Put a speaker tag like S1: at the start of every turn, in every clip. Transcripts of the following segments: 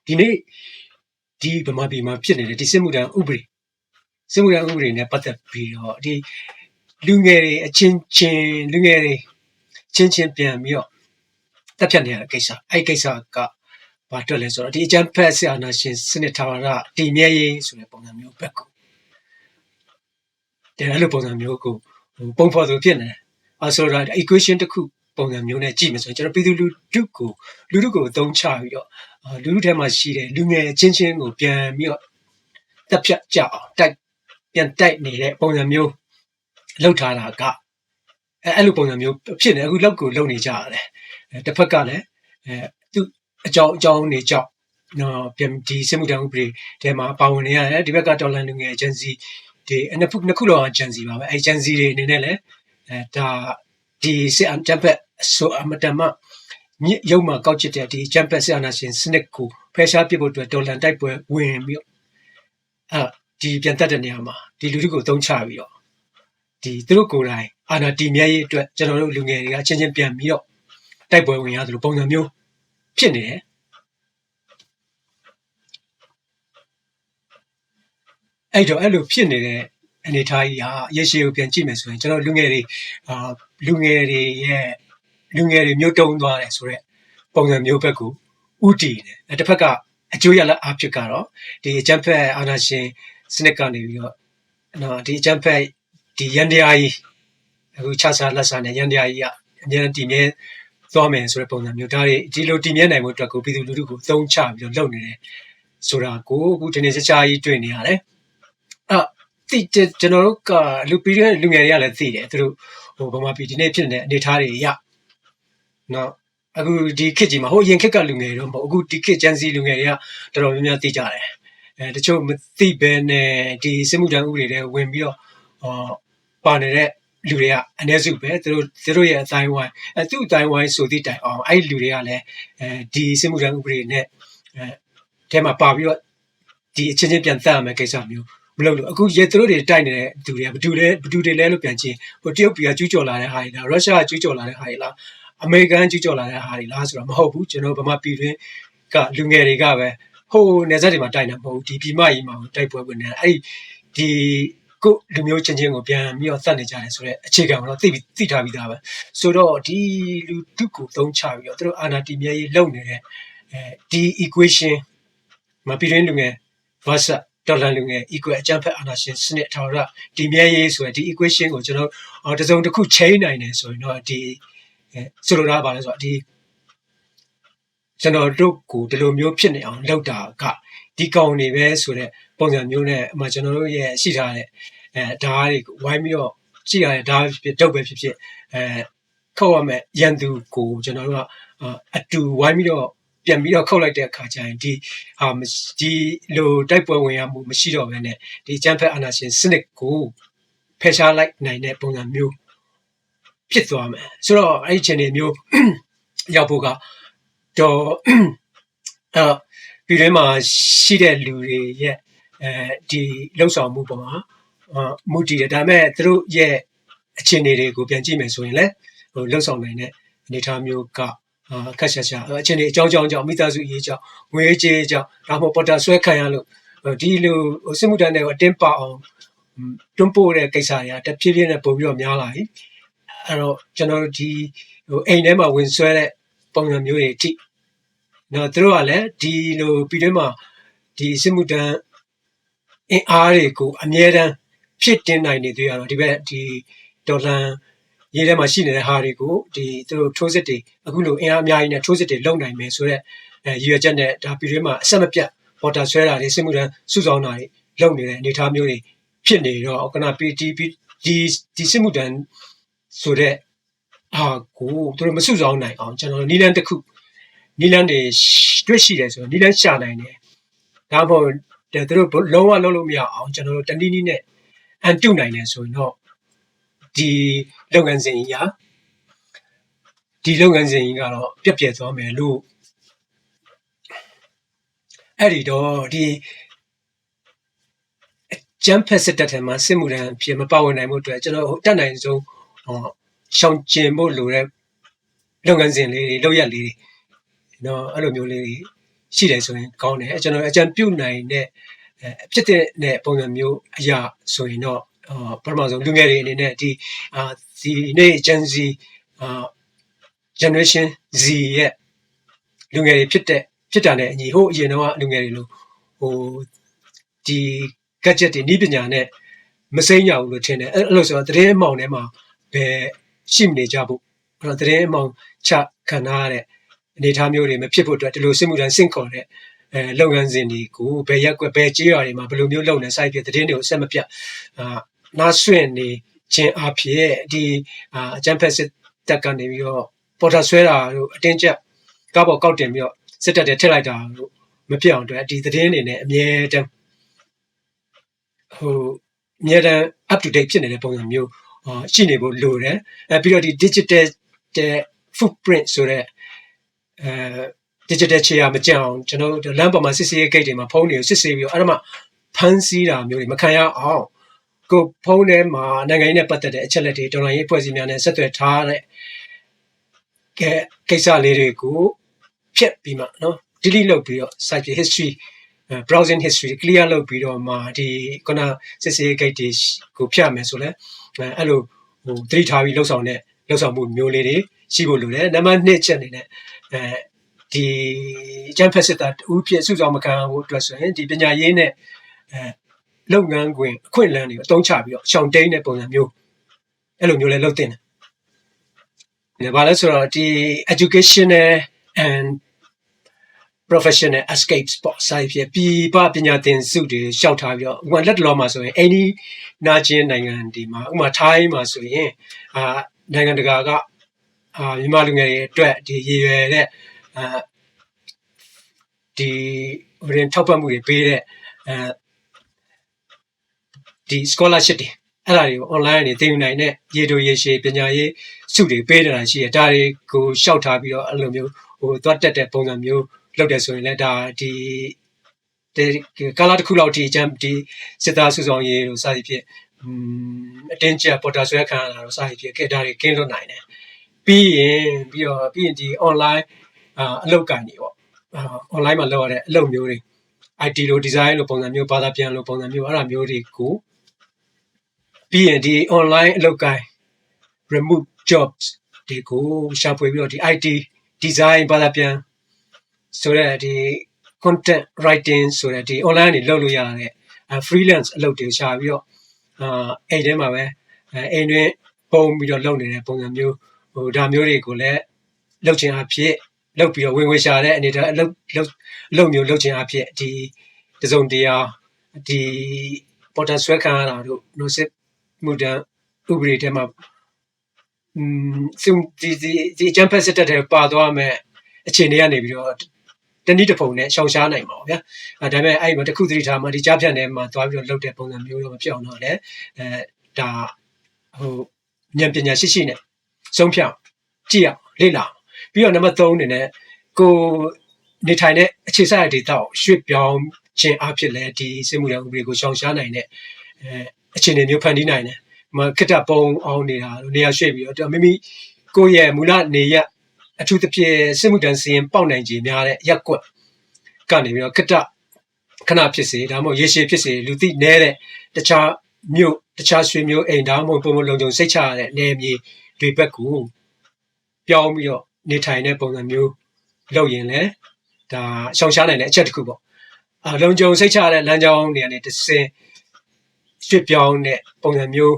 S1: ဒီနေ့ဒီဗမာပြည်မှာဖြစ်နေတဲ့ဒီစစ်မှုထမ်းဥပဒေနဲ့ပတ်သက်ပြီးတော့ဒီလူငယ်တွေအချင်းချင်းပြန်ပြီးတော့တက်ဖြတ်နေရတဲ့ကိစ္စအဲ့ကိစ္စကဘာတွေ့လဲဆိုတော့ဒီအကြမ်းဖက်ဆရာနာရှင်စနစ်ထာဝရတည်မြဲရေးဆိုတဲ့ပုံစံမျိုးဘက်ကိုအဲ့လိုပုံစံမျိုးကိုပုံဖော်သူဖြစ်နေတယ်ဆိုတော့ equation တစ်ခုပုံစံမျိုးနဲ့ကြည့်မယ်ဆိုရင်ကျွန်တော်ပြည်သူလူထုကိုအသုံးချပြီးတော့လူထုထဲမှာရှိတဲ့လူငယ်ချင်းကိုပြန်ပြီးတော့တက်ဖြတ်ကြအောင်ပြန်တိုက်နေတဲ့ပုံစံမျိုးလောက်ထားတာကအဲ့လိုပုံစံမျိုးဖြစ်နေအခုလောက်ကိုလုံနေကြရတယ်တစ်ဖက်ကလည်းသူအကြောင်းနေကြောက်ပြန်ဒီစစ်မှုထမ်းဥပဒေထဲမှာပါဝင်နေရတယ်ဒီဘက်ကတော်လန်လူငယ် agency ဒီနှစ်ခုလောက် agency ပါပဲ agency တွေအနေနဲ့လည်းဒါဒီစစ်အကြမ်းဖက်ဆိုအမတန်မှရုပ်မှာကောက်ချစ်တဲ့ဒီအကြမ်းဖက်ဆရာနာရှင်စနစ်ကိုဖယ်ရှားပစ်ဖို့အတွက်တော်လန်တိုက်ပွဲဝင်ပြီးတော့ဒီပြန်တက်တဲ့နေရာမှာဒီလူထုကိုသုံးချပြီးတော့ဒီသူတို့ကိုယ်တိုင်အာဏာတည်မြဲရေးအတွက်ကျွန်တော်တို့လူငယ်တွေကချင်းပြန်ပြီးတော့တိုက်ပွဲဝင်ရတယ်လို့ပုံစံမျိုးဖြစ်နေတယ်အဲ့လိုဖြစ်နေတဲ့အနေထားကြီးဟာရေရှည်ကိုပြန်ကြည့်မယ်ဆိုရင်ကျွန်တော်လူငယ်တွေမျိုးတုံးသွားတယ်ဆိုတော့ပုံစံမျိုးဘက်ကိုဥတည်တယ်တစ်ဖက်ကအကျိုးရလဒ်အဖြစ်ကတော့ဒီအကြမ်းဖက်အာဏာရှင်စနစ်ကနေပြီးတော့ဒီအကြမ်းဖက်ဒီရန်တရားကြီးအခုခြားစားလက်စားနဲ့ရန်တရားကြီးကအများကြီးတည်မြဲသွားမယ်ဆိုတဲ့ပုံစံမျိုးဒါတွေဒီလိုတည်မြဲနိုင်ဖို့အတွက်ကိုပြည်သူလူထုကိုသုံးချပြီးတော့လုပ်နေတယ်ဆိုတာကိုအခုဒီနေ့စချာကြီးတွေ့နေရတယ်ကျွန်တော်တို့ကလူငယ်တွေကလည်းသိတယ်သူတို့ဗမာပြည်ဒီနေ့ဖြစ်နေတဲ့အနေအထားတွေရအခုဒီခေတ်ကြီးမှာအရင်ခေတ်ကလူငယ်တွေတော့မဟုတ်အခုဒီခေတ် Gen Z လူငယ်တွေကတော်တော်များများသိကြတယ်တချို့မသိဘဲနဲ့ဒီစစ်မှုထမ်းဥပဒေတွေဝင်ပြီးတော့ပါနေတဲ့လူတွေကအနည်းစုပဲသူတို့ရဲ့အတိုင်းဝိုင်းသူ့အတိုင်းဝိုင်းဆိုသည့်တိုင်အောင်အဲ့လူတွေကလည်းဒီစစ်မှုထမ်းဥပဒေနဲ့ထဲမှာပါပြီးတော့ဒီအချင်းပြန်တက်ရမယ်ကိစ္စမျိုးမလုပ်လို့အခုသူတို့တွေတိုက်နေတဲ့သူတွေကဘယ်သူတွေလဲလို့ပြန်ချင်းတရုတ်ပြည်ကကျူးကျော်လာတဲ့ဟာတွေလားရုရှားကကျူးကျော်လာတဲ့ဟာတွေလားအမေရိကန်ကျူးကျော်လာတဲ့ဟာတွေလားဆိုတော့မဟုတ်ဘူးကျွန်တော်ဗမာပြည်တွင်းကလူငယ်တွေကပဲနယ်စပ်တွေမှာတိုက်နေမဟုတ်ဘူးဒီပြည်မကြီးမှာတိုက်ပွဲဝင်နေတာအဲ့ဒီကိုလူမျိုးချင်းကိုပြန်ပြီးတော့သတ်နေကြတယ်ဆိုတော့အခြေခံကတော့သိထားပြီးသားပဲဆိုတော့ဒီလူထုကိုသုံးချပြီးတော့သူတို့အာဏာတည်မြဲရေးလုပ်နေတဲ့ဒီ equation မှာပြည်တွင်းလူငယ် versus တော်လန်လူငယ် equal အကြမ်းဖက်အာဏာရှင်စနစ်ထာဝရတည်မြဲရေးဆိုတဲ့ဒီ equation ကိုကျွန်တော်တစုံတစ်ခု change နိုင်တယ်ဆိုရင်တော့ဒီဆိုလိုတာပါလဲဆိုတော့ဒီကျွန်တော်တို့ကိုဒီလိုမျိုးဖြစ်နေအောင်လုပ်တာကဒီကောင်တွေပဲဆိုတဲ့ပုံစံမျိုးနဲ့အမှကျွန်တော်တို့ရဲ့ရှိထားတဲ့ဓာတ်တွေဝိုင်းပြီးတော့ရှိရတဲ့ဓာတ်ဖြစ်တုတ်ပဲဖြစ်ခောက်ရမယ်ရန်သူကိုကျွန်တော်တို့ကအတူဝိုင်းပြီးတော့ပြန်ပြီးတော့ခောက်လိုက်တဲ့အခါကျရင်ဒီလိုတိုက်ပွဲဝင်ရမှုမရှိတော့ဘဲနဲ့ဒီအကြမ်းဖက်အာဏာရှင်စနစ်ကိုဖယ်ရှားလိုက်နိုင်တဲ့ပုံစံမျိုးဖြစ်သွားမယ်ဆိုတော့အဲ့ဒီအခြေအနေမျိုးရောက်ဖို့ကတော့ပြည်တွင်းမှာရှိတဲ့လူတွေရဲ့ဒီလှုပ်ဆောင်မှုပေါ်မှာမူတည်တယ်ဒါပေမဲ့သူတို့ရဲ့အခြေအနေတွေကိုပြန်ကြည့်မယ်ဆိုရင်လည်းလှုပ်ဆောင်နိုင်တဲ့အနေအထားမျိုးကခက်ရှာအခြေအနေအကြောင်းကြောင့်မိသားစုအရေးကြောင့်ငွေကြေးကြောင့်ဒါမှမဟုတ်ပေါ်တာဆွဲခံရလို့ဒီလိုစစ်မှုထမ်းတွေကိုအတင်းပါအောင်တွန်းပို့တဲ့ကိစ္စတွေကတဖြည်းဖြည်းနဲ့ပိုပြီးတော့များလာပြီအဲ့တော့ကျွန်တော်တို့ဒီအိမ်ထဲမှာဝင်ဆွဲတဲ့ပုံစံမျိုးတွေအထိသူတို့ကလည်းဒီလိုပြည်တွင်းမှာဒီစစ်မှုထမ်းအင်အားတွေကိုအမြဲတမ်းဖြစ်တင်နိုင်နေသေးရတော့ဒီဘက်ဒီဒေါ်လန်ရေးထဲမှာရှိနေတဲ့ဟာတွေကိုဒီသူတို့ထိုးစစ်တွေအခုလိုအင်အားအများကြီးနဲ့ထိုးစစ်တွေလုပ်နိုင်မယ်ဆိုတော့ရည်ရွယ်ချက်နဲ့ဒါပြည်တွင်းမှာအဆက်မပြတ်ပေါ်တာဆွဲတာတွေစစ်မှုထမ်းစုဆောင်တာတွေလုပ်နေတဲ့အနေအထားမျိုးတွေဖြစ်နေတော့ကနဒီစစ်မှုထမ်းဆိုတဲ့ဟာကိုသူတို့မစုဆောင်နိုင်အောင်ကျွန်တော်နီလန်းတွေတွေ့ရှိတယ်ဆိုတော့နီလန်းရှာနိုင်တယ်ဒါမှမဟုတ်သူတို့လုံးဝလုံးလို့မရအောင်ကျွန်တော်တို့တနည်းနည်းနဲ့အန်တုနိုင်တယ်ဆိုရင်တော့ဒီလုပ်ငန်းစဉ်ကြီးကတော့ပြက်ပြယ်သွားမယ်လို့အဲ့ဒီတော့ဒီကျန်းဖက်စစ်တပ်ထဲမှာစစ်မှုထမ်းအဖြစ်မပါဝင်နိုင်မှုအတွက်ကျွန်တော်တတ်နိုင်ဆုံးရှောင်ကျဉ်ဖို့လိုတဲ့လုပ်ငန်းစဉ်လေးတွေလုပ်ရက်လေးတွေအဲ့လိုမျိုးလေးတွေ ရှိတယ်ဆိုရင်ကောင်းတယ်ကျွန်တော်အကြံပြုနိုင်တဲ့ဖြစ်တဲ့ပုံစံမျိုးအရာဆိုရင်တော့ပထမဆုံးလူငယ်တွေအနေနဲ့ဒီနေ့ Gen Z Generation Z ရဲ့လူငယ်တွေဖြစ်တာနဲ့အညီဟိုအရင်တော့လူငယ်တွေလို့ဒီ gadget တွေနည်းပညာနဲ့မစိမ့်ရဘူးလို့ထင်တယ်အဲ့လိုဆိုတော့သတင်းအမှောင်ထဲမှာပဲရှိမနေကြဘူးအဲ့တော့သတင်းအမှောင်ချခံရတဲ့အနေအထားမျိုးတွေမဖြစ်ဖို့အတွက်ဒီလိုစစ်မှုထမ်းဆင့်ခေါ်တဲ့လုပ်ငန်းစဉ်တွေကိုဘယ်ရက်ကွက်ဘယ်ကြေးရွာတွေမှာဘယ်လိုမျိုးလုပ်နေစိုက်ပြသတင်းတွေကိုဆက်မပြနားဆွင့်နေခြင်းအဖြစ်ဒီအကြမ်းဖက်စစ်တပ်ကနေပြီးတော့ပေါ်တာဆွဲတာတို့အတင်းကျပ်ကားပေါ်ကောက်တင်ပြီးတော့စစ်တပ်တွေထည့်လိုက်တာတို့မဖြစ်အောင်အတွက်ဒီသတင်းတွေနဲ့အမြဲတမ်းအမြဲတမ်း up to date ဖြစ်နေတဲ့ပုံစံမျိုးရှိနေဖို့လိုတယ်ပြီးတော့ဒီ digital footprint ဆိုတဲ့digital ချေရမကြအောင်ကျွန်တော်တို့လမ်းပေါ်မှာစစ်ဆေးရေး gate တွေမှာဖုန်းတွေကိုစစ်ဆေးပြီးတော့အဲ့ဒါမှဖမ်းဆီးတာမျိုးတွေမခံရအောင်ကိုဖုန်းထဲမှာနိုင်ငံရေးနဲ့ပတ်သက်တဲ့အချက်လက်တွေတော်လှန်ရေးအဖွဲ့အစည်းများနဲ့ဆက်သွယ်ထားတဲ့ကိစ္စလေးတွေကိုဖြတ်ပြီးမှနော် delete လုပ်ပြီးတော့ site history browsing history clear လုပ်ပြီးတော့မှဒီခုနစစ်ဆေး gate တွေကိုဖြတ်မယ်ဆိုလဲအဲ့လိုသတိထားပြီးလှုပ်ဆောင်မှုမျိုးလေးတွေရှိဖို့လိုတယ်နံပါတ်2ချက်အနေနဲ့ဒီကျန်းဖက်စစ်သားဦးဖြစ်စုဆောင်မခံဖို့အတွက်ဆိုရင်ဒီပညာရေးနဲ့လုပ်ငန်းခွင်အခွင့်အလမ်းတွေကိုအသုံးချပြီးတော့ရှောင်တိန်တဲ့ပုံစံမျိုးအဲ့လိုမျိုးလည်းလုပ်တင်တယ်ဘာလဲဆိုတော့ဒီ educational and professional escapes ပေါ့ဆိုင်ဖြစ်ပြီးပညာသင်စုတွေရှောက်ထားပြီးတော့ဥပမာလက်တော်မှာဆိုရင်any နာချင်းနိုင်ငံဒီမှာဥပမာထိုင်းမှာဆိုရင်နိုင်ငံတကာကမြန်မာလူငယ်တွေအတွက်ဒီရည်ရွယ်တဲ့ဒီဝင်ထောက်ပံ့မှုတွေပေးတဲ့ဒီ scholarship တွေအဲ့ဒါတွေကို online နေသင်ယူနိုင်တဲ့ရေတိုရေရှည်ပညာရေးစုတွေပေးနေတာရှိတယ်ဒါတွေကိုရှောက်ထားပြီးတော့အဲ့လိုမျိုးသွားတက်တဲ့ပုံစံမျိုးလုပ်တယ်ဆိုရင်လည်းဒါဒီကာလတစ်ခုလောက်ဒီစစ်သားစုဆောင်ရေးတို့စသည်ဖြင့်အတင်းကျပ်ပေါ်တာဆွဲခံရတာတို့စသည်ဖြင့်ဒါတွေကင်းလွတ်နိုင်တယ်ပြီးရင်ဒီ online အလုပ်ကိုင်တွေပေါ့ online မှာလုပ်ရတဲ့အလုပ်မျိုးတွေ IT လို့ design လို့ပုံစံမျိုးဘာသာပြန်လို့ပုံစံမျိုးအဲ့ဒါမျိုးတွေကိုပြီးရင်ဒီ online အလုပ်ကိုင် remote jobs တွေကိုရှာဖွေပြီးတော့ဒီ IT design ဘာသာပြန်ဆိုတဲ့ဒီ content writing ဆိုတဲ့ဒီ online နေလုပ်လို့ရတဲ့ freelance အလုပ်တွေရှာပြီးတော့အဲ့ထဲမှာပဲအိမ်တွင်းပုံပြီးတော့လုပ်နေတဲ့ပုံစံမျိုးဒါမျိုးတွေကိုလည်းလုပ်ချင်အဖြစ်လုပ်ပြီးတော့ဝင်ရှာတဲ့အနေနဲ့အလုပ်မျိုးလုပ်ချင်အဖြစ်ဒီတစုံတရာဒီပေါ်တာဆွဲခံရတာတို့နိုစစ်မှုတန်းဥပဒေထဲမှာဒီဂျမ်ဖက်စစ်တပ်တွေပါသွားမယ်အခြေအနေကနေပြီးတော့တနည်းတစ်ပုံနဲ့ရှောင်ရှားနိုင်ပါဗျာဒါပေမဲ့အဲ့မှာတစ်ခုသတိထားမှဒီကြားဖြတ်ထဲမှာသွားပြီးတော့လုပ်တဲ့ပုံစံမျိုးတော့မဖြစ်အောင်တော့လေဒါဉာဏ်ပညာရှိနဲ့ဆုံးဖြတ်ကြည့်အောင်လေ့လာပြီးတော့နံပါတ်3အနေနဲ့ကိုနေထိုင်တဲ့အခြေစိုက်ဒေသကိုရွှေ့ပြောင်းခြင်းအဖြစ်လဲဒီစစ်မှုထမ်းဥပဒေကိုရှောင်ရှားနိုင်တဲ့အခြေအနေမျိုးဖန်တီးနိုင်တယ်ခက်တာပုံအောင်နေတာနေရာရွှေ့ပြီးတော့မိမိကိုယ့်ရဲ့မူလနေရအထူးသဖြင့်စစ်မှုထမ်းစီရင်ပေါက်နိုင်ခြင်းများတဲ့ရက်ကွက်ကနေပြီးတော့ခဏဖြစ်စေဒါမှမဟုတ်ရေရှည်ဖြစ်စေလူသိနေတဲ့တခြားမြို့တခြားရွှေမျိုးအိမ်ဒါမှမဟုတ်ပုံလုံခြုံစိတ်ချရတဲ့နေမြေတွေဘက်ကိုပြောင်းပြီးတော့နေထိုင်တဲ့ပုံစံမျိုးလုပ်ရင်လည်းဒါရှောင်ရှားနိုင်တဲ့အချက်တစ်ခုပေါ့လုံခြုံစိတ်ချရတဲ့လမ်းကြောင်းတွေကနေတစ်ဆင့်ရွှေ့ပြောင်းတဲ့ပုံစံမျိုး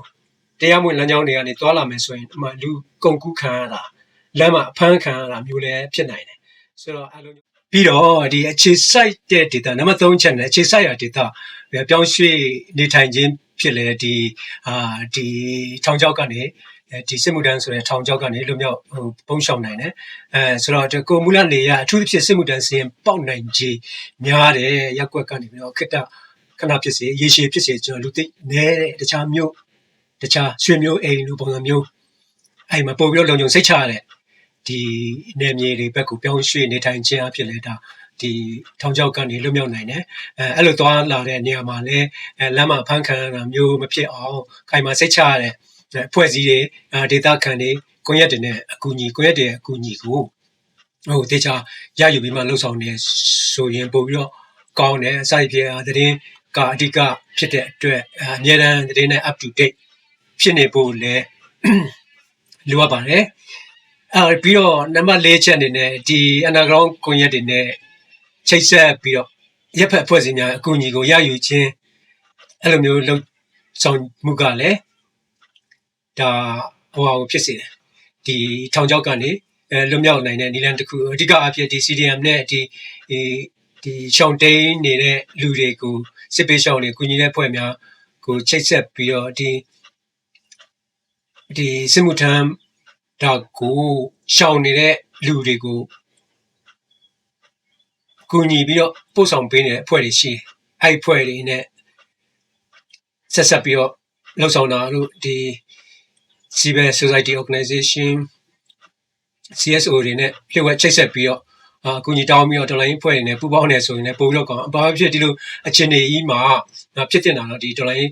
S1: တရားမဝင်လမ်းကြောင်းတွေကနေသွားလာမယ်ဆိုရင်လူကုန်ကူးခံရတာလမ်းမှာအဖမ်းခံရတာမျိုးလည်းဖြစ်နိုင်တယ်ဆိုတော့အလုံးပြီးတော့ဒီအခြေစိုက်တဲ့ data နံပါတ်3ချက်နဲ့အခြေစိုက်ရ data ပြောင်းရွှေ့နေထိုင်ခြင်းဖြစ်လေဒီထောင်ချောက်ကနေဒီစစ်မှုထမ်းဆိုတဲ့ထောင်ချောက်ကနေလွတ်မြောက်ပုံရှောင်နိုင်တယ်ဆိုတော့ကိုမူလနေရအထူးသဖြင့်စစ်မှုထမ်းစီရင်ပေါက်နိုင်ခြင်းများတယ်ရက်ကွက်ကနေပြီးတော့ခဏဖြစ်စေရေရှည်ဖြစ်စေကျွန်တော်လူသိနေတဲ့တခြားမျိုးတခြားရွှေမျိုးအိမ်လိုပုံစံမျိုးအဲ့မှာပို့ပြီးတော့လုံခြုံစိတ်ချရတဲ့ဒီနေမြေတွေဘက်ကိုပြောင်းရွှေ့နေထိုင်ခြင်းအဖြစ်လဲဒါဒီထောင်ချောက်ကနေလွတ်မြောက်နိုင်တယ်အဲ့လိုသွားလာတဲ့နေရာမှာလည်းလမ်းမှာဖမ်းခံရတာမျိုးမဖြစ်အောင်ခိုင်မာစိတ်ချရတဲ့အဖွဲ့အစည်းတွေဒေသခံတွေကွန်ရက်တွေနဲ့အကူအညီကိုတေချာရယူပြီးမှလှုပ်ဆောင်နေ ဆိုရင်ပို့ပြီးတော့ကောင်းတယ်အစိုက်ပြသတင်းကအဓိကဖြစ်တဲ့အတွက်အများတန်းသတင်းနဲ့ up to date ဖြစ်နေဖို့လည်းလိုအပ်ပါတယ်ပြီးတော့နံပါတ်၄ချက်အနေနဲ့ဒီ underground ကွန်ရက်တွေနဲ့ချိတ်ဆက်ပြီးတော့ရပ်ဖက်အဖွဲ့အစည်းများအကူအညီကိုရယူခြင်းအဲ့လိုမျိုးလုပ်ဆောင်မှုကလည်းဒါဟိုဟာဖြစ်စေတယ်ဒီထောင်ချောက်ကနေလွတ်မြောက်နိုင်တဲ့နည်းလမ်းတစ်ခုအဓိကအဖြစ်ဒီ CDM နဲ့ဒီရှောင်းတိန်နေတဲ့လူတွေကိုစစ်ပေးရှောင်းတွေကူညီတဲ့ဖွဲ့များကိုချိတ်ဆက်ပြီးတော့ဒီစစ်မှုထမ်းဒါကိုရှောင်းနေတဲ့လူတွေကိုကူညီပြီးတော့ပို့ဆောင်ပေးနေတဲ့အဖွဲ့တွေရှိတယ်အဲ့ဖွဲ့တွေနဲ့ဆက်ပြီးတော့လှုပ်ဆောင်တာလို့ဒီ Civil Society Organization CSO တွေနဲ့လျှို့ဝှက်ချိတ်ဆက်ပြီးတော့အကူအညီတောင်းပြီးတော့ online ဖွဲ့တွေနဲ့ပူးပေါင်းနေဆိုရင်လည်းပို့ပြီးတော့ကောင်းအပါဖြစ်ဒီလိုအခြေအနေကြီးမှာဖြစ်တင်တာတော့ဒီ online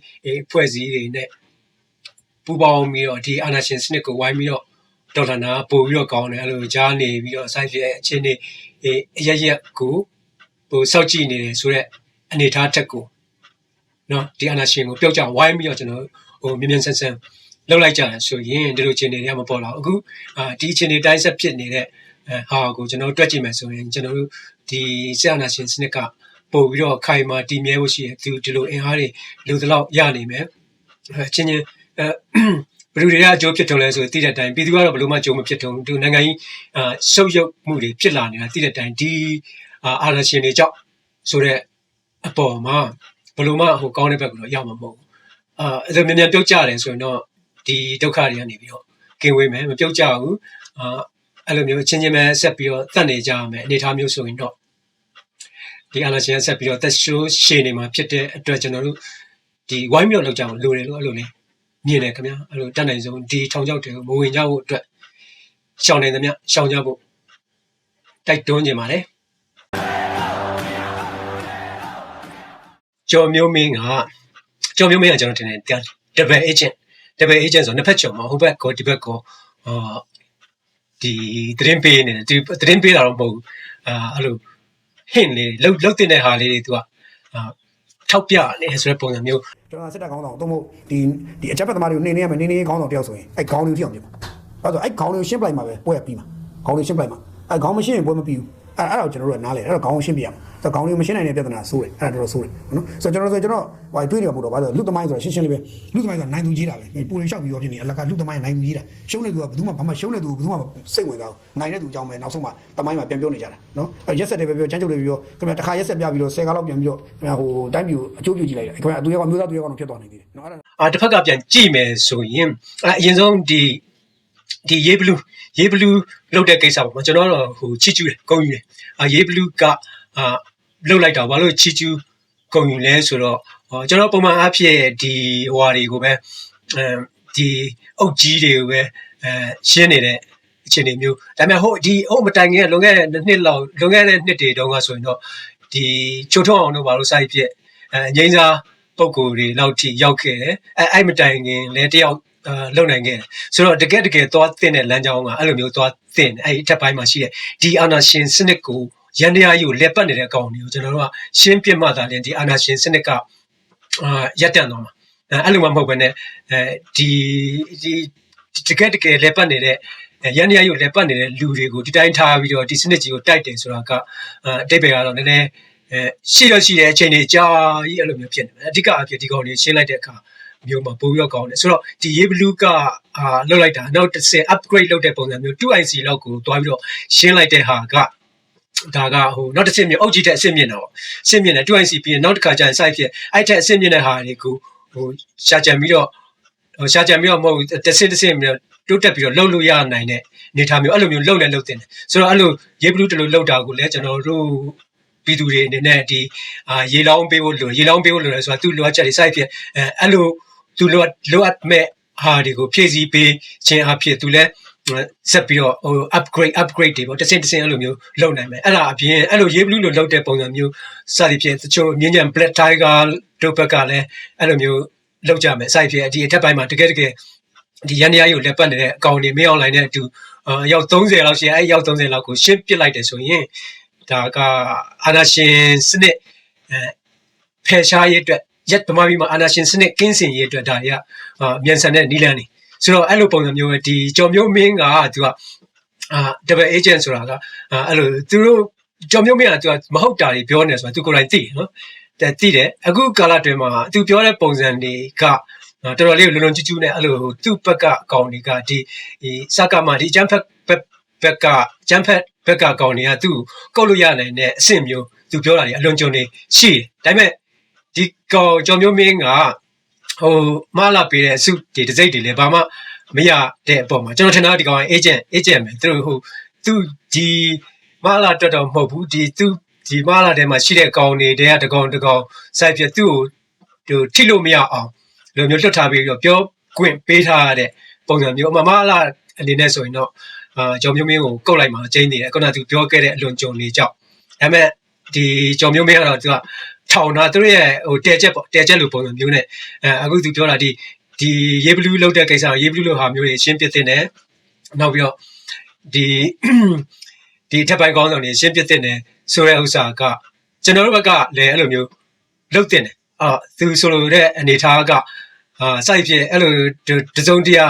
S1: ဖွဲ့စည်းတွေနဲ့ပူးပေါင်းပြီးတော့ဒီအာဏာရှင်စနစ်ကိုဝိုင်းပြီးတော့ဒေါ်လာနာပို့ပြီးတော့ကောင်းတယ်အဲ့လိုကြားနေပြီးတော့ဆိုင်ဖြစ်အခြေအနေအရက်ကိုစောက်ကြည့်နေတယ်ဆိုတော့အနေထားတက်ကိုနော်ဒီအာဏာရှင်ကိုပျောက်ကြဝိုင်းပြီးတော့ကျွန်တော်မြင်ဆန်းလောက်လိုက်ကြတယ်ဆိုရင်ဒီလိုအခြေအနေတွေကမပေါ်လာဘူးအခုဒီအခြေအနေတိုင်းဆက်ဖြစ်နေတဲ့ဟာကိုကျွန်တော်တွက်ကြည့်မယ်ဆိုရင်ကျွန်တော်တို့ဒီဆရာနာရှင်စနစ်ကပို့ပြီးတော့ခိုင်မာတည်မြဲဖို့ရှိတယ်ဒီလိုအင်အားတွေလူတလောက်ရနိုင်မယ်ချင်းဘယ်လိုတွေကအကျိုးဖြစ်ထုံလဲဆိုသိတဲ့အတိုင်းပြည်သူကတော့ဘယ်လိုမှကြုံမဖြစ်ထုံဒီနိုင်ငံကြီးဆုပ်ယုပ်မှုတွေဖြစ်လာနေတာသိတဲ့အတိုင်းဒီအာဏာရှင်တွေကြောင့်ဆိုတဲ့အပေါ်မှာဘယ်လိုမှကောင်းတဲ့ဘက်ကတော့ရောက်မှာမဟုတ်ဘူးအဲ့လိုမြန်ပြုတ်ကြတယ်ဆိုရင်တော့ဒီဒုက္ခတွေကနေပြီးတော့ကင်းဝေးမယ်မပြုတ်ကြဘူးအဲ့လိုမျိုးချင်းပဲဆက်ပြီးတော့တတ်နေကြရမယ်အနေထားမျိုးဆိုရင်တော့ဒီအာဏာရှင်ဆက်ပြီးတော့တက်ရှိုးရှည်နေမှာဖြစ်တဲ့အတွက်ကျွန်တော်တို့ဒီဝိုင်းမျိုးလောက်ကြအောင်လိုတယ်လို့အဲ့လိုလေမြင်တယ်ခင်ဗျာအဲ့လိုတတ်နိုင်ဆုံးဒီထောင်ချောက်တွေကိုမဝင်ကြဖို့အတွက်ရှောင်နေသမျှရှောင်ကြဖို့တိုက်တွန်းနေပါတယ်ကျော်မျိုးမင်းကကျွန်တော်ထင်တယ်double agent ဆိုနှစ်ဖက်ချုံမှာဟိုဘက်ကောဒီဘက်ကောဒီသတင်းပေးနေတယ်ဒီသတင်းပေးတာတော့မဟုတ်ဘူးအဲ့လိုဟင့်လေးလှုပ်တင်တဲ့ဟာလေးတွေသူကထောက်ပြနေဆိုတဲ့ပုံစံမျိုးက
S2: ျွန်တော်စစ်တပ်ခေါင်းဆောင်တော့မဟုတ်ဒီအချက်ပတ်သမားတွေကိုနှိမ့်နေရမယ်နှိမ့်နေခေါင်းဆောင်တယောက်ဆိုရင်အဲ့ခေါင်းလေးဖြစ်အောင်ပြပါအဲ့တော့အဲ့ခေါင်းလေးရှင်းပလိုက်မှာပဲပွဲပြီးမှာခေါင်းလေးရှင်းပလိုက်မှာအဲ့ခေါင်းမရှင်းရင်ပွဲမပြီးဘူးအဲ့တော့ကျွန်တော်တို့ကနားလေအဲ့တော့ခေါင်းရှင်းပြရမှာဆိုတော့ခေါင်းလေးမရှင်းနိုင်တဲ့ပြဿနာဆိုးတယ်အဲ့ဒါတော်တော်ဆိုးတယ်နော်ဆိုတော့ကျွန်တော်ဟိုတွေးနေမှာမဟုတ်တော့ဘာလို့လူသမိုင်းဆိုတော့ရှင်းရှင်းလေးပဲလူသမိုင်းဆိုတာနိုင်သူကြီးတာပဲပူရင်လျှောက်ပြီးတော့ဖြစ်နေအလကလူသမိုင်းနိုင်သူကြီးတာရှုံးနေသူကဘယ်သူမှဘာမှရှုံးနေသူဘယ်သူမှစိတ်ဝင်စားဘူးနိုင်တဲ့သူအကြောင်းပဲနောက်ဆုံးမှသမိုင်းမှာပြန်ပြောနေကြတာနော်ရက်ဆက်တယ်ပဲပြောချမ်းချုပ်တယ်ပြောခင်ဗျာတစ်ခါရက်ဆက်ပြပြီးတော့10ကားလောက်ပြန်ပြီးတော့ခင်ဗျာဟိုတိုင်းပြည်ကိုအကျိုးပြုကြည့်လိုက်တယ်ခင်ဗျာသူရောမျိုးသားသူရောတော့ဖြစ်သွားနေသေးတယ်နော်အဲ့ဒါတ
S1: စ်ဖက်ကပြန်ကြည့်မယ်ဆိုရင်အရင်ဆုံးဒီရေးဘလူးလောက်တဲ့ကိစ္စပေါ့ကျွန်တော်တော့ဟိုချီကျူးတယ်ဂုံယူတယ်ရေးဘလူးကလှုပ်လိုက်တာဘာလို့ချီကျူးဂုံယူလဲဆိုတော့ကျွန်တော်ပုံမှန်အားဖြင့်ဒီဟွာတွေကိုပဲဒီအုတ်ကြီးတွေကိုပဲရှင်းနေတဲ့အခြေအနေမျိုးဒါပေမဲ့ဟိုမတိုင်ခင်လွန်ခဲ့တဲ့နှစ်တွေတုန်းကဆိုရင်တော့ဒီချိုထုံးအောင်တို့ဘာလို့စိုက်ဖြစ်ငိမ့်စာပုံကိုယ်တွေလောက်ထိရောက်ခဲ့တယ်အဲ့မတိုင်ခင်လည်းတယောက်လုံနိုင်ခဲ့တယ်ဆိုတော့တကယ်သွားတင်တဲ့လမ်းကြောင်းကအဲ့လိုမျိုးသွားတင်အဲ့အထက်ပိုင်းမှာရှိတဲ့ဒီအာဏာရှင်စနစ်ကိုရန်တရားကြီးကိုလက်ပတ်နေတဲ့အကောင်တွေကိုကျွန်တော်တို့ကရှင်းပြမှသာလျှင်ဒီအာဏာရှင်စနစ်ကရပ်တန့်သွားမှာအဲ့လိုမှမဟုတ်ဘဲနဲ့ဒီတကယ်လက်ပတ်နေတဲ့ရန်တရားကြီးကိုလက်ပတ်နေတဲ့လူတွေကိုဒီတိုင်းထားပြီးတော့ဒီစနစ်ကြီးကိုတိုက်တယ်ဆိုတာကအတိတ်ပဲကတော့နည်းနည်းရှိတဲ့အချိန်တွေကြာကြီးအဲ့လိုမျိုးဖြစ်နေတယ်အဓိကအဖြစ်ဒီကောင်တွေရှင်းလိုက်တဲ့အခါမျိုးမှာပို့ပြီးတော့ကောင်းတယ်ဆိုတော့ဒီရေးဘလူးကလောက်လိုက်တာနောက်တစ်ဆင့် upgrade လုပ်တဲ့ပုံစံမျိုး 2IC လောက်ကိုတွားပြီးတော့ရှင်းလိုက်တဲ့ဟာကဒါကဟိုနောက်တစ်ဆင့်မျိုးအုတ်ကြီးတဲ့အဆင့်မြင့်တော့အဆင့်မြင့်တယ် 2IC ပြီးရင်နောက်တစ်ခါကျရင် site ဖြစ်အဲ့ထက်အဆင့်မြင့်တဲ့ဟာတွေကိုဟိုရှာကြံပြီးတော့မဟုတ်တစ်ဆင့်မျိုးတိုးတက်ပြီးတော့လှုပ်လို့ရနိုင်တဲ့အနေထားမျိုးအဲ့လိုမျိုးလှုပ်တင်တယ်ဆိုတော့အဲ့လိုရေးဘလူးတလို့လှုပ်တာကိုလည်းကျွန်တော်တို့ပြည်သူတွေအနေနဲ့ဒီရေလောင်းပေးဖို့လိုလဲဆိုတာသူ့လိုအပ်ချက်တွေ site ဖြစ်အဲ့လိုသူလိုအပ်မဲ့ဟာတွေကိုဖြည့်ဆည်းပေးခြင်းအဖြစ်သူလည်းဆက်ပြီးတော့ဟို upgrade တွေပေါ့တစ်ဆင့်အဲ့လိုမျိုးလုပ်နိုင်မယ်အဲ့ဒါအပြင်အဲ့လိုရေးဘလူးလိုလုပ်တဲ့ပုံစံမျိုးစသည်ဖြင့်တချို့မြင်းကြံ black tiger တို့ဘက်ကလည်းအဲ့လိုမျိုးလုပ်ကြမယ် site ဖြစ်ဒီအထက်ပိုင်းမှာတကယ်ဒီရန်တရားကြီးကိုလက်ပတ်နေတဲ့အကောင်တွေမင်း online နဲ့အတူရောက်30လောက်ရှိအဲ့ရောက်30လောက်ကိုရှင်းပစ်လိုက်တယ်ဆိုရင် ဒါကအာဏာရှင်စနစ်ဖယ်ရှားရေးအတွက်ရက်ဗမာပြည်မှာအာဏာရှင်စနစ်ကင်းစင်ရေးအတွက်ဒါတွေကမြန်ဆန်တဲ့နည်းလမ်းတွေဆိုတော့အဲ့လိုပုံစံမျိုးပဲဒီကျော်မျိုးမင်းကသူကdouble agent ဆိုတာကအဲ့လိုသူတို့ကျော်မျိုးမင်းကသူကမဟုတ်တာတွေပြောနေဆိုတာသူကိုယ်တိုင်သိတယ်နော်သိတယ်အခုကာလတွင်မှာသူပြောတဲ့ပုံစံတွေကတော်တော်လေးလုံလုံကျူးကျူးနဲ့အဲ့လိုသူ့ဘက်ကအကောင်တွေကဒီစကမှဒီအချမ်းဖက်ဘက်ကအချမ်းဖက်ဘက်ကကောင်တွေကသူ့ကုတ်လို့ရနိုင်တဲ့အဆင့်မျိုးသူပြောတာတွေအလွန်ကြုံနေရှိတယ်ဒါပေမဲ့ဒီကောင်ကျော်မျိုးမင်းကမလာပေးတဲ့အစုဒီတစိမ့်တွေလည်းဘာမှမရတဲ့အပေါ်မှာကျွန်တော်ထင်တာဒီကောင် agent ပဲသူတို့သူဒီမလာတော်တော်မဟုတ်ဘူးဒီမလာထဲမှာရှိတဲ့ကောင်တွေတည်းကတကောင်စိုက်ပြသူ့ကိုထိလို့မရအောင်လိုမျိုးလွတ်ထားပြီးတော့ပြောခွင့်ပေးထားရတဲ့ပုံစံမျိုးမလာအနေနဲ့ဆိုရင်တော့ကျော်မျိုးမင်းကိုကုတ်လိုက်မှကျင်းနေတယ်ခုနကသူပြောခဲ့တဲ့အလွန်ကြုံနေကြောက်ဒါပေမဲ့ဒီကျော်မျိုးမင်းကတော့သူကထောင်တာသူတို့ရဲ့တဲချက်လိုပုံစံမျိုးနဲ့အခုသူပြောတာဒီရေးဘလူးလောက်တဲ့ကိစ္စရေးဘလူးလိုဟာမျိုးတွေရှင်းပြတဲ့နဲ့နောက်ပြီးတော့ဒီထပ်ပိုင်းကောင်းဆောင်တွေရှင်းပြတဲ့နဲ့ဆိုတဲ့ဥစ္စာကကျွန်တော်တို့ဘက်ကလည်းအဲ့လိုမျိုးလုပ်တဲ့နဲ့သူဆိုလိုတဲ့အနေထားကစိုက်ဖြစ်အဲ့လိုတစုံတရာ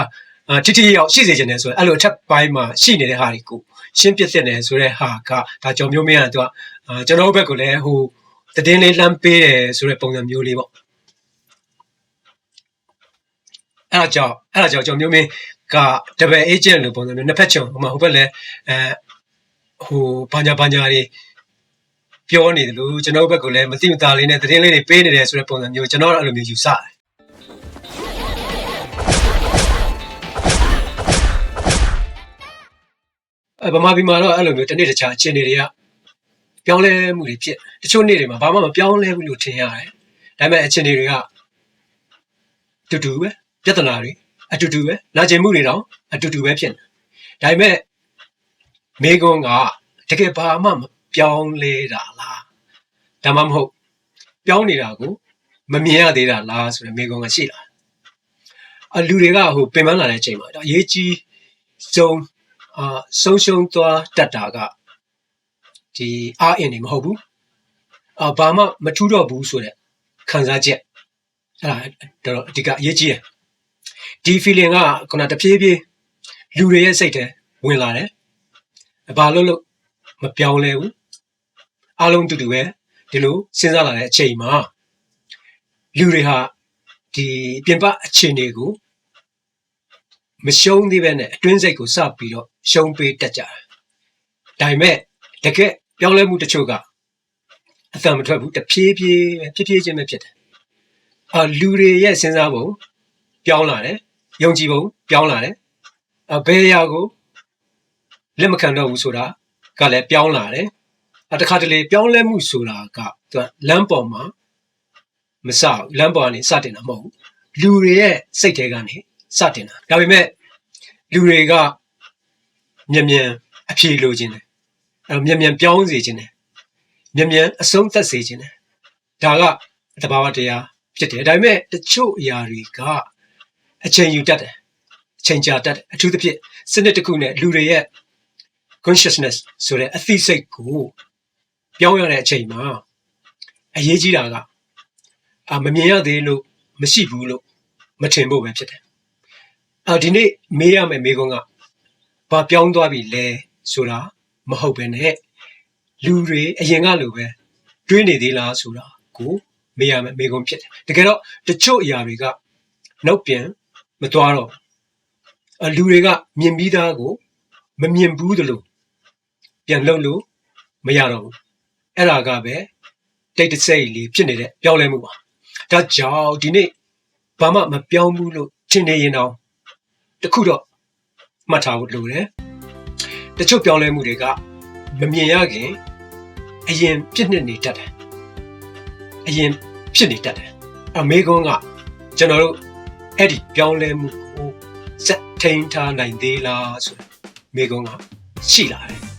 S1: ထိရောက်ရှိစေချင်တယ်ဆိုရင်အဲ့လိုအထက်ပိုင်းမှာရှိနေတဲ့ဟာတွေကိုရှင်းပြတဲ့နဲ့ဆိုတဲ့ဟာကဒါကြောင့်မျိုးမင်းကသူကကျွန်တော်တို့ဘက်ကလည်းဟိုတင်းလေးလှမ်းပေးတယ်ဆိုတဲ့ပုံစံမျိုးလေးပေါ့အဲ့ဒါကြောင့်ကျွန်တော်မျိုးမင်းက double agent လို့ပုံစံမျိုးနှစ်ဖက်ချုံဟိုဘက်လည်းဘာညာတွေပြောနေတယ်လို့ကျွန်တော်ဘက်ကလည်းမသိမသာလေးနဲ့တင်းလေးတွေပေးနေတယ်ဆိုတဲ့ပုံစံမျိုးကျွန်တော်အဲ့လိုမျိုးယူဆတယ်ဗမာပြည်မှာတော့အဲ့လိုမျိုးတနေ့တခြားအခြေအနေတွေကပြောင်းလဲမှုတွေဖြစ်တချို့နေ့တွေမှာဘာမှမပြောင်းလဲဘူးလို့ထင်ရတယ်ဒါပေမဲ့အခြေအနေတွေကတူတူပဲပြဿနာတွေအတူတူပဲနာကျင်မှုတွေတော့အတူတူပဲဖြစ်နေဒါပေမဲ့မိကုံးကတကယ်ဘာမှမပြောင်းလဲတာလားဒါမှမဟုတ်ပြောင်းနေတာကိုမမြင်ရသေးတာလားဆိုတဲ့မိကုံးကရှိလာလူတွေကပင်ပန်းလာတဲ့အချိန်မှာအရေးကြီးဆုံးရှုံးသွားတတ်တာကဒီအားအင်တွေမဟုတ်ဘူးဘာမှမထူးတော့ဘူးဆိုတဲ့ခံစားချက်အဲ့ဒါတော့အဓိကအရေးကြီးတယ်ဒီ feeling ကခုနတဖြည်းဖြည်းလူတွေရဲ့စိတ်ထဲဝင်လာတယ်ဘာလို့မပြောင်းလဲဘူးအားလုံးတူတူပဲဒီလိုစဉ်းစားလာတဲ့အချိန်မှာလူတွေဟာဒီပြင်ပအခြေအနေကိုမရှုံးသေးပဲနဲ့အတွင်းစိတ်ကိုစပြီးတော့ရှုံးပေးတတ်ကြတယ်ဒါပေမဲ့တကယ်ပြောင်းလဲမှုတချို့ကအသံမထွက်ဘူးတဖြည်းဖြည်းချင်းပဲဖြစ်တယ်လူတွေရဲ့စဉ်းစားပုံပြောင်းလာတယ်ယုံကြည်ပုံပြောင်းလာတယ်ဘယ်အရာကိုလက်မခံတော့ဘူးဆိုတာကလည်းပြောင်းလာတယ်တခါတလေပြောင်းလဲမှုဆိုတာကသူကလမ်းပေါ်မှာမစဘူးလမ်းပေါ်ကနေစတင်တာမဟုတ်ဘူးလူတွေရဲ့စိတ်ထဲကနေစတင်တာဒါပေမဲ့လူတွေကမြန်အဖြေလိုချင်တယ်မြန်ပြောင်းစေချင်တယ်မြန်အဆုံးသတ်စေချင်တယ်ဒါကသဘာဝတရားဖြစ်တယ်ဒါပေမဲ့တချို့အရာတွေကအချိန်ယူတတ်တယ်အချိန်ကြာတတ်တယ်အထူးသဖြင့်စနစ်တစ်ခုနဲ့လူတွေရဲ့ consciousness ဆိုတဲ့အသိစိတ်ကိုပြောင်းရတဲ့အချိန်မှာအရေးကြီးတာကမမြင်ရသေးလို့မရှိဘူးလို့မထင်ဖို့ပဲဖြစ်တယ်ဒီနေ့မေးရမယ့်မေးခွန်းကဘာပြောင်းသွားပြီလဲဆိုတာမဟုတ်ပဲနဲ့လူတွေအရင်ကလိုပဲတွေးနေသေးလားဆိုတာကိုမေးရမယ့်မေးခွန်းဖြစ်တယ်တကယ်တော့တချို့အရာတွေကနောက်ပြန်မသွားတော့လူတွေကမြင်ပြီးသားကိုမမြင်ဘူးသလိုပြန်လှုပ်လို့မရတော့ဘူးအဲ့ဒါကပဲတိတ်တဆိတ်လေးဖြစ်နေတဲ့ပြောင်းလဲမှုပါဒါကြောင့်ဒီနေ့ဘာမှမပြောင်းဘူးလို့ထင်နေရင်တော့တခုတော့မှတ်ထားဖို့လိုတယ်တချို့ပြောင်းလဲမှုတွေကမမြင်ရခင်အရင်ဖြစ်နေတတ်တယ်အရင်ဖြစ်နေတတ်တယ်အမေကွန်းကကျွန်တော်တို့အဲ့ဒီပြောင်းလဲမှုကိုစက်ထိန်ထားနိုင်သေးလားဆိုမေကွန်းကရှိလာတယ်